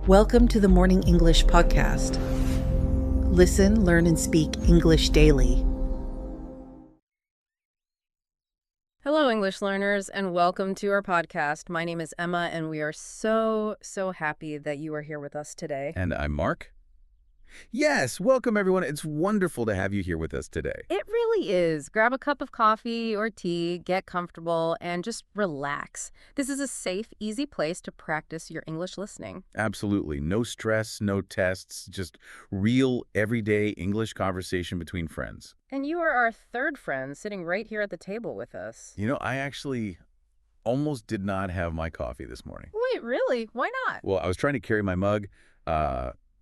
Welcome to the Morning English Podcast. Listen, learn, and speak English daily. Hello, English learners, and welcome to our podcast. My name is Emma, and we are so happy that you are here with us today. And I'm Mark. Yes, welcome everyone. It's wonderful to have you here with us today. It really is. Grab a cup of coffee or tea, get comfortable, and just relax. This is a safe, easy place to practice your English listening. Absolutely. No stress, no tests, just real, everyday English conversation between friends. And you are our third friend sitting right here at the table with us. You know, I actually almost did not have my coffee this morning. Wait, really? Why not? Well, I was trying to carry my mug,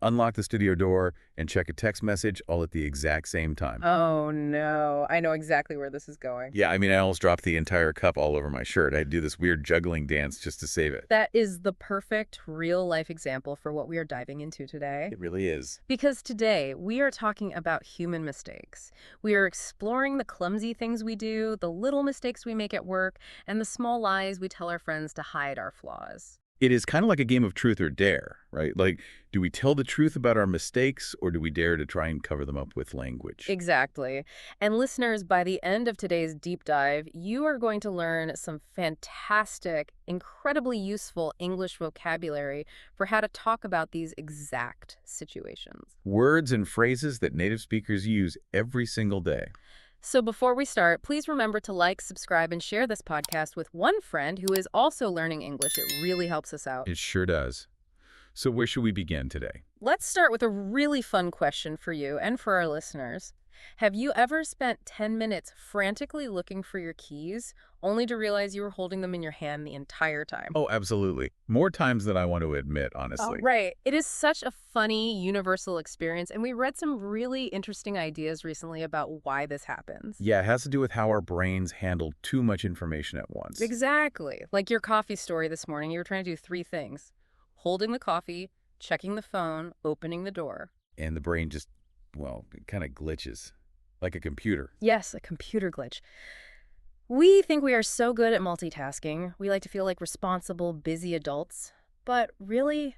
unlock the studio door, and check a text message all at the exact same time. Oh, no. I know exactly where this is going. Yeah, I mean, I almost dropped the entire cup all over my shirt. I had to do this weird juggling dance just to save it. That is the perfect real-life example for what we are diving into today. It really is. Because today, we are talking about human mistakes. We are exploring the clumsy things we do, the little mistakes we make at work, and the small lies we tell our friends to hide our flaws. It is kind of like a game of truth or dare, right? Like, do we tell the truth about our mistakes, or do we dare to try and cover them up with language? Exactly. And listeners, by the end of today's deep dive, you are going to learn some fantastic, incredibly useful English vocabulary for how to talk about these exact situations. Words and phrases that native speakers use every single day. So before we start, please remember to like, subscribe, and share this podcast with one friend who is also learning English. It really helps us out. It sure does. So where should we begin today? Let's start with a really fun question for you and for our listeners. Have you ever spent 10 minutes frantically looking for your keys, only to realize you were holding them in your hand the entire time? Oh, absolutely. More times than I want to admit, honestly. Oh, right. It is such a funny, universal experience, and we read some really interesting ideas recently about why this happens. Yeah, it has to do with how our brains handle too much information at once. Exactly. Like your coffee story this morning, you were trying to do three things: holding the coffee, checking the phone, opening the door. And the brain just, well, it kind of glitches, like a computer. Yes, a computer glitch. We think we are so good at multitasking. We like to feel like responsible, busy adults. But really,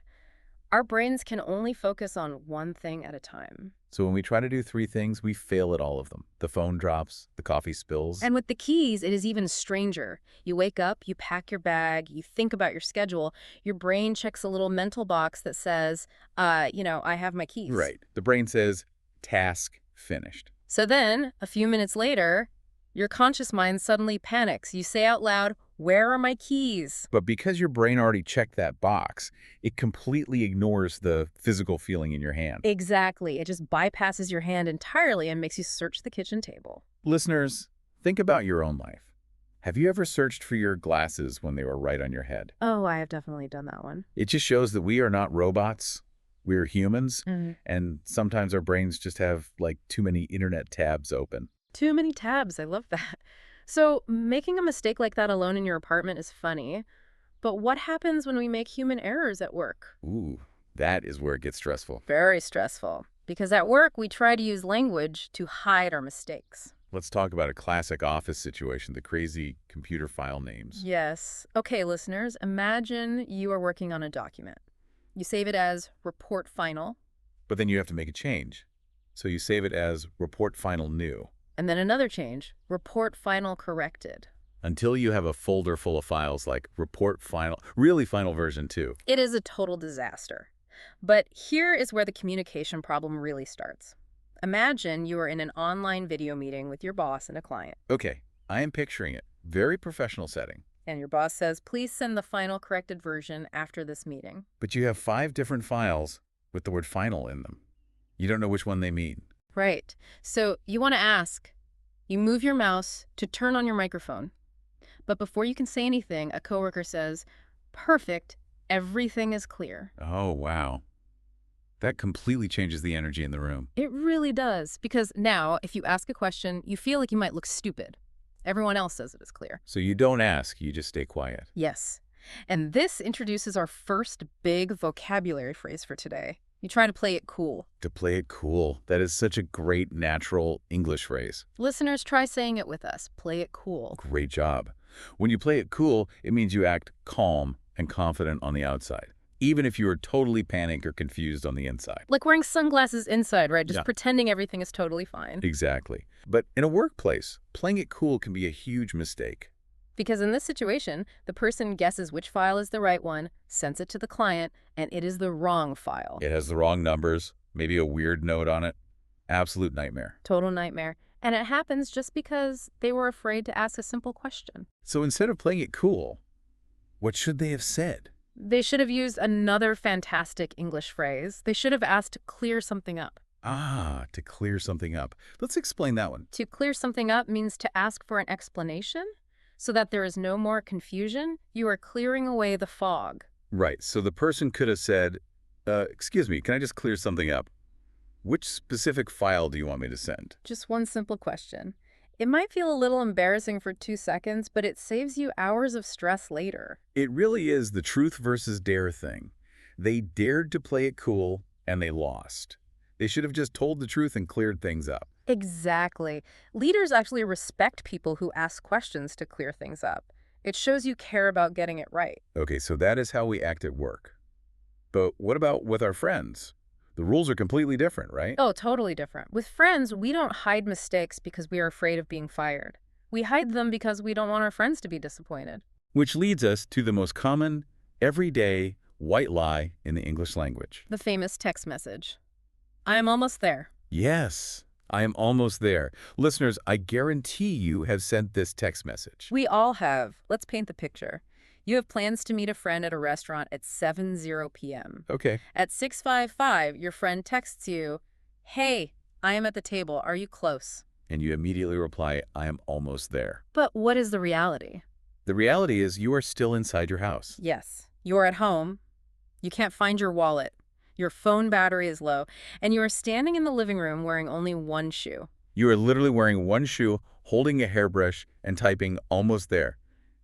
our brains can only focus on one thing at a time. So when we try to do three things, we fail at all of them. The phone drops, the coffee spills. And with the keys, it is even stranger. You wake up, you pack your bag, you think about your schedule. Your brain checks a little mental box that says, I have my keys. Right. The brain says, task finished. So then, a few minutes later, your conscious mind suddenly panics. You say out loud, "Where are my keys?" But because your brain already checked that box, it completely ignores the physical feeling in your hand. Exactly. It just bypasses your hand entirely and makes you search the kitchen table. Listeners, think about your own life. Have you ever searched for your glasses when they were right on your head? Oh, I have definitely done that one. It just shows that we are not robots. We're humans, Mm-hmm. and sometimes our brains just have, like, too many internet tabs open. Too many tabs. I love that. So making a mistake like that alone in your apartment is funny. But what happens when we make human errors at work? Ooh, that is where it gets stressful. Very stressful. Because at work, we try to use language to hide our mistakes. Let's talk about a classic office situation, the crazy computer file names. Yes. Okay, listeners, imagine you are working on a document. You save it as report final, But then you have to make a change. So you save it as report final new. and then another change, report final corrected. Until you have a folder full of files like report final, really final version 2. It is a total disaster. But here is where the communication problem really starts. Imagine you are in an online video meeting with your boss and a client, Okay, I am picturing it. Very professional setting. and your boss says, "Please send the final corrected version after this meeting." But you have 5 different files with the word final in them. You don't know which one they mean. Right. So you want to ask. You move your mouse to turn on your microphone. But before you can say anything, a coworker says, "Perfect, everything is clear." Oh, wow. That completely changes the energy in the room. It really does, because now, if you ask a question, you feel like you might look stupid. Everyone else says it is clear. So you don't ask, you just stay quiet. Yes. And this introduces our first big vocabulary phrase for today. You try to play it cool. To play it cool. That is such a great, natural English phrase. Listeners, try saying it with us. Play it cool. Great job. When you play it cool, it means you act calm and confident on the outside. even if you are totally panicked or confused on the inside. Like wearing sunglasses inside, right? Just Yeah. pretending everything is totally fine. Exactly. But in a workplace, playing it cool can be a huge mistake. Because in this situation, the person guesses which file is the right one, sends it to the client, and it is the wrong file. It has the wrong numbers, maybe a weird note on it. Absolute nightmare. Total nightmare. And it happens just because they were afraid to ask a simple question. So instead of playing it cool, what should they have said? They should have used another fantastic English phrase. They should have asked to clear something up. Ah, to clear something up. Let's explain that one. To clear something up means to ask for an explanation so that there is no more confusion. You are clearing away the fog. Right, so the person could have said, excuse me, can I just clear something up? Which specific file do you want me to send? Just one simple question. It might feel a little embarrassing for 2 seconds, but it saves you hours of stress later. It really is the truth versus dare thing. They dared to play it cool, and they lost. They should have just told the truth and cleared things up. Exactly. Leaders actually respect people who ask questions to clear things up. It shows you care about getting it right. Okay, so that is how we act at work. But what about with our friends? The rules are completely different, right? Oh, totally different. With friends, we don't hide mistakes because we are afraid of being fired. We hide them because we don't want our friends to be disappointed. Which leads us to the most common, everyday, white lie in the English language. The famous text message. I am almost there. Yes, I am almost there. Listeners, I guarantee you have sent this text message. We all have. Let's paint the picture. You have plans to meet a friend at a restaurant at 7:00 p.m. Okay. At 6:55, your friend texts you, "Hey, I am at the table. Are you close?" And you immediately reply, I am almost there. But what is the reality? The reality is you are still inside your house. Yes, you're at home. You can't find your wallet. Your phone battery is low, and you are standing in the living room wearing only one shoe. You are literally wearing one shoe, holding a hairbrush, and typing almost there.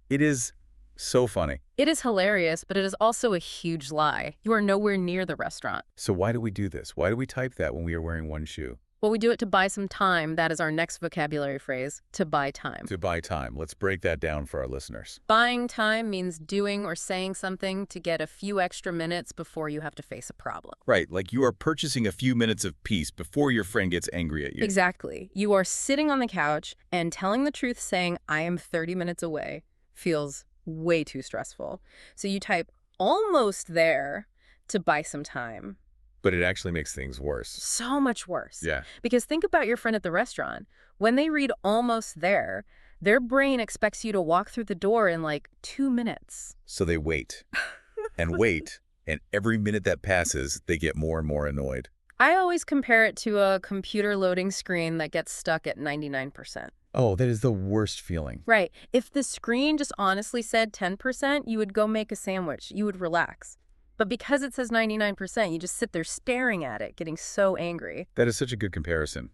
It is so funny. It is hilarious, but it is also a huge lie. You are nowhere near the restaurant. So why do we do this? Why do we type that when we are wearing one shoe? Well, we do it to buy some time. That is our next vocabulary phrase, to buy time. To buy time. Let's break that down for our listeners. Buying time means doing or saying something to get a few extra minutes before you have to face a problem. Right, like you are purchasing a few minutes of peace before your friend gets angry at you. Exactly. You are sitting on the couch and telling the truth saying, I am 30 minutes away, feels way too stressful. So you type almost there to buy some time. But it actually makes things worse. So much worse. Yeah. Because think about your friend at the restaurant. When they read almost there, their brain expects you to walk through the door in like 2 minutes. So they wait and wait, and every minute that passes, they get more and more annoyed. I always compare it to a computer loading screen that gets stuck at 99%. Oh, that is the worst feeling. Right. If the screen just honestly said 10%, you would go make a sandwich. You would relax. But because it says 99%, you just sit there staring at it, getting so angry. That is such a good comparison.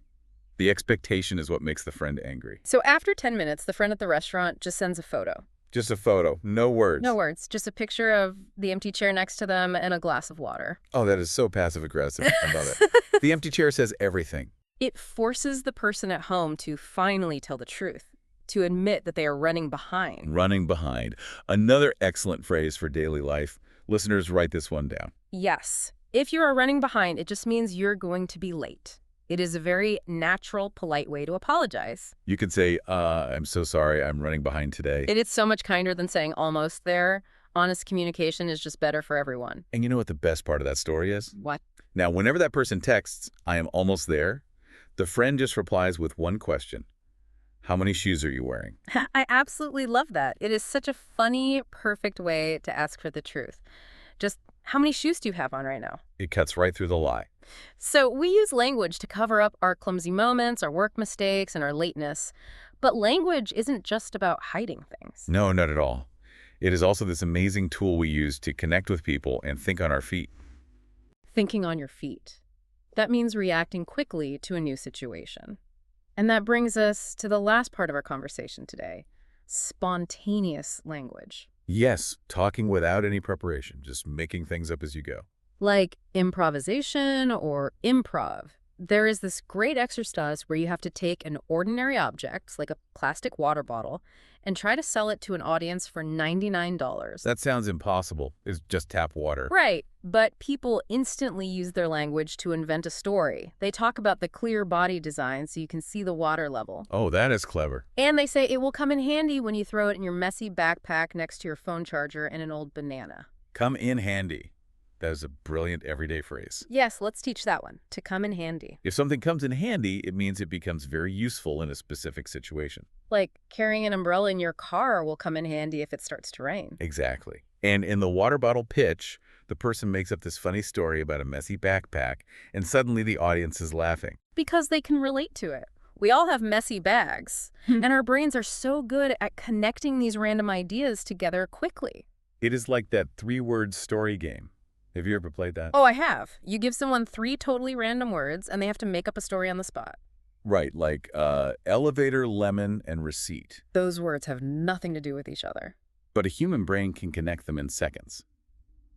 The expectation is what makes the friend angry. So after 10 minutes, the friend at the restaurant just sends a photo. Just a photo, no words. No words, just a picture of the empty chair next to them and a glass of water. Oh, that is so passive-aggressive. I love it. The empty chair says everything. It forces the person at home to finally tell the truth, to admit that they are running behind. Running behind. Another excellent phrase for daily life. Listeners, write this one down. Yes. If you are running behind, it just means you're going to be late. It is a very natural, polite way to apologize. You could say, I'm so sorry, I'm running behind today. It is so much kinder than saying almost there. Honest communication is just better for everyone. And you know what the best part of that story is? What? Now, whenever that person texts, I am almost there, the friend just replies with one question. How many shoes are you wearing? I absolutely love that. It is such a funny, perfect way to ask for the truth. Just, how many shoes do you have on right now? It cuts right through the lie. So we use language to cover up our clumsy moments, our work mistakes, and our lateness. But language isn't just about hiding things. No, not at all. It is also this amazing tool we use to connect with people and think on our feet. Thinking on your feet. That means reacting quickly to a new situation. And that brings us to the last part of our conversation today, spontaneous language. Yes, talking without any preparation, just making things up as you go. Like improvisation or improv. There is this great exercise where you have to take an ordinary object, like a plastic water bottle, and try to sell it to an audience for $99. That sounds impossible. It's just tap water. Right, but people instantly use their language to invent a story. They talk about the clear body design so you can see the water level. Oh, that is clever. And they say it will come in handy when you throw it in your messy backpack next to your phone charger and an old banana. Come in handy. That is a brilliant everyday phrase. Yes, let's teach that one. To come in handy. If something comes in handy, it means it becomes very useful in a specific situation. Like carrying an umbrella in your car will come in handy if it starts to rain. Exactly. And in the water bottle pitch, the person makes up this funny story about a messy backpack, and suddenly the audience is laughing. Because they can relate to it. We all have messy bags, and our brains are so good at connecting these random ideas together quickly. It is like that 3-word story game. Have you ever played that? Oh, I have. You give someone 3 totally random words, and they have to make up a story on the spot. Right, like elevator, lemon, and receipt. Those words have nothing to do with each other. But a human brain can connect them in seconds.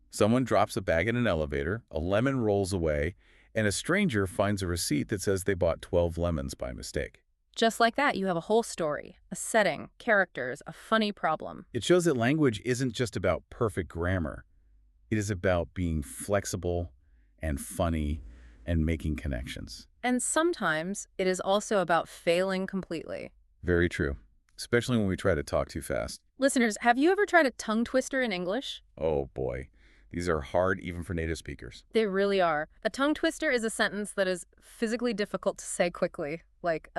Someone drops a bag in an elevator, a lemon rolls away, and a stranger finds a receipt that says they bought 12 lemons by mistake. Just like that, you have a whole story, a setting, characters, a funny problem. It shows that language isn't just about perfect grammar. It is about being flexible and funny and making connections. And sometimes it is also about failing completely. Very true, especially when we try to talk too fast. Listeners, have you ever tried a tongue twister in English? Oh boy, these are hard even for native speakers. They really are. A tongue twister is a sentence that is physically difficult to say quickly, like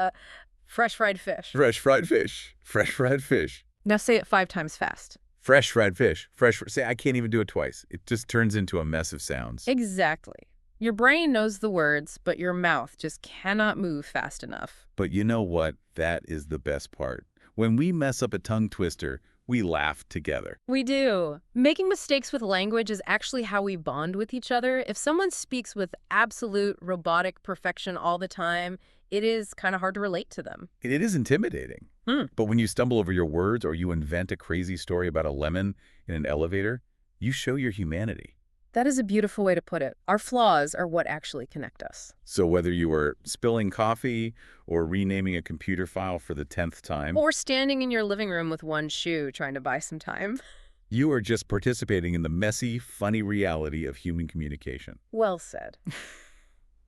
fresh fried fish. Fresh fried fish. Fresh fried fish. Now say it 5 times fast. Fresh fried fish. Say, I can't even do it twice. It just turns into a mess of sounds. Exactly. Your brain knows the words, but your mouth just cannot move fast enough. But you know what? That is the best part. When we mess up a tongue twister, we laugh together. We do. Making mistakes with language is actually how we bond with each other. If someone speaks with absolute robotic perfection all the time, it is kind of hard to relate to them. It is intimidating. But when you stumble over your words or you invent a crazy story about a lemon in an elevator, you show your humanity. That is a beautiful way to put it. Our flaws are what actually connect us. So whether you were spilling coffee or renaming a computer file for the 10th time, Or standing in your living room with one shoe trying to buy some time. you are just participating in the messy, funny reality of human communication. Well said.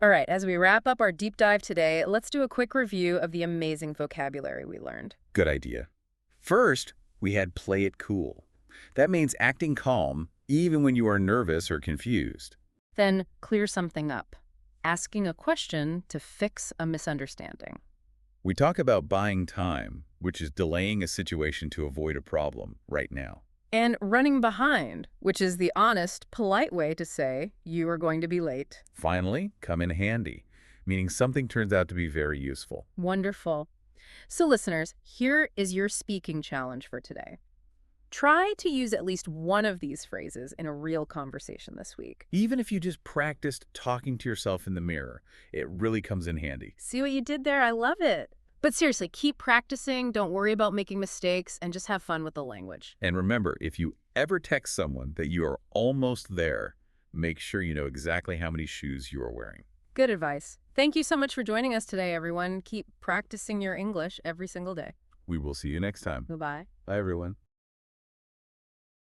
All right, as we wrap up our deep dive today, let's do a quick review of the amazing vocabulary we learned. Good idea. First, we had play it cool. That means acting calm even when you are nervous or confused. Then clear something up. Asking a question to fix a misunderstanding. We talk about buying time, which is delaying a situation to avoid a problem right now. And running behind, which is the honest, polite way to say you are going to be late. Finally, come in handy, meaning something turns out to be very useful. Wonderful. So listeners, here is your speaking challenge for today. Try to use at least one of these phrases in a real conversation this week. Even if you just practiced talking to yourself in the mirror, it really comes in handy. See what you did there? I love it. But seriously, keep practicing, don't worry about making mistakes, and just have fun with the language. And remember, if you ever text someone that you are almost there, make sure you know exactly how many shoes you are wearing. Good advice. Thank you so much for joining us today, everyone. Keep practicing your English every single day. We will see you next time. Goodbye. Bye, everyone.